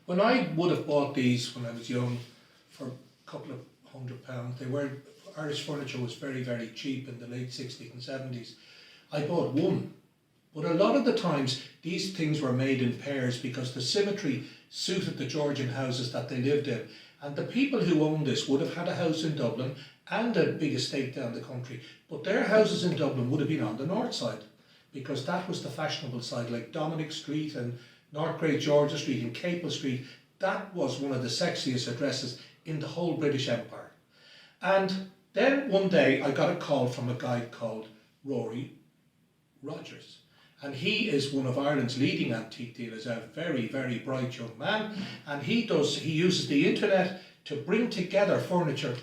When I would have bought these when I was young for a couple of £100, they were, Irish furniture was very, very cheap in the late 60s and 70s. I bought one, but a lot of the times these things were made in pairs because the symmetry suited the Georgian houses that they lived in. And the people who owned this would have had a house in Dublin and a big estate down the country, but their houses in Dublin would have been on the north side because that was the fashionable side, like Dominic Street and North Great Georgia Street and Capel Street. That was one of the sexiest addresses in the whole British Empire. And then one day I got a call from a guy called Rory Rogers. And he is one of Ireland's leading antique dealers, a very, very bright young man. And he uses the internet to bring together furniture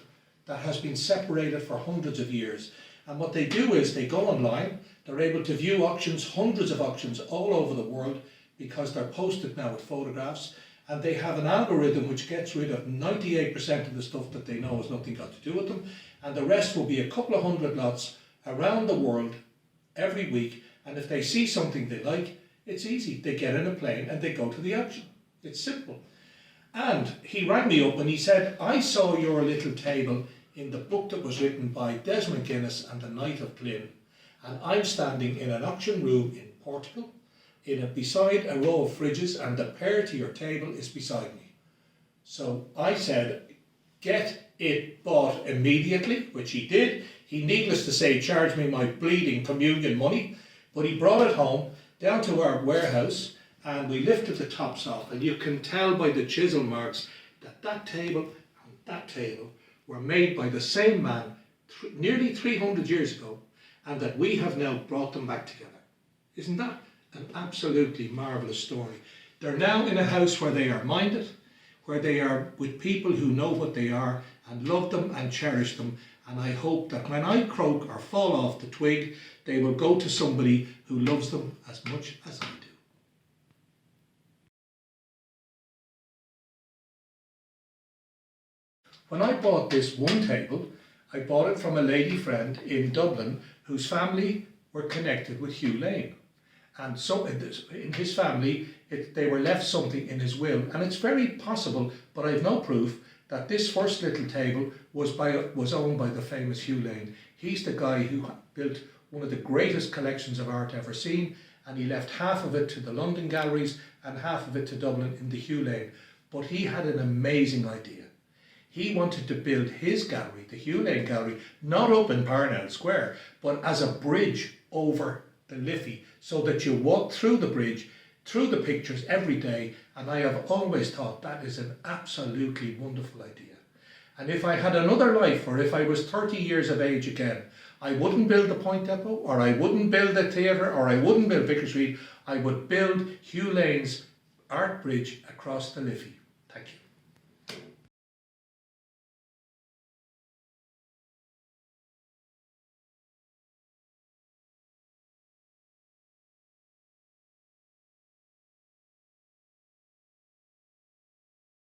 that has been separated for hundreds of years. And what they do is they go online, they're able to view auctions, hundreds of auctions all over the world, because they're posted now with photographs, and they have an algorithm which gets rid of 98% of the stuff that they know has nothing got to do with them, and the rest will be a couple of hundred lots around the world every week. And if they see something they like, it's easy. They get in a plane and they go to the auction. It's simple. And he rang me up and he said, I saw your little table in the book that was written by Desmond Guinness and the Knight of Glyn, and I'm standing in an auction room in Portugal, beside a row of fridges, and the pair to your table is beside me. So I said, get it bought immediately, which he did. He, needless to say, charged me my bleeding communion money, but he brought it home down to our warehouse and we lifted the tops off, and you can tell by the chisel marks that that table and that table were made by the same man nearly 300 years ago, and that we have now brought them back together. Isn't that an absolutely marvellous story? They're now in a house where they are minded, where they are with people who know what they are and love them and cherish them. And I hope that when I croak or fall off the twig, they will go to somebody who loves them as much as I do. When I bought this one table, I bought it from a lady friend in Dublin whose family were connected with Hugh Lane. And so in his family, they were left something in his will. And it's very possible, but I have no proof, that this first little table was owned by the famous Hugh Lane. He's the guy who built one of the greatest collections of art ever seen, and he left half of it to the London galleries and half of it to Dublin in the Hugh Lane. But he had an amazing idea. He wanted to build his gallery, the Hugh Lane Gallery, not up in Parnell Square, but as a bridge over the Liffey, so that you walk through the bridge, through the pictures every day. And I have always thought that is an absolutely wonderful idea. And if I had another life, or if I was 30 years of age again, I wouldn't build the Point Depot, or I wouldn't build the theatre, or I wouldn't build Vicar Street. I would build Hugh Lane's art bridge across the Liffey. Thank you.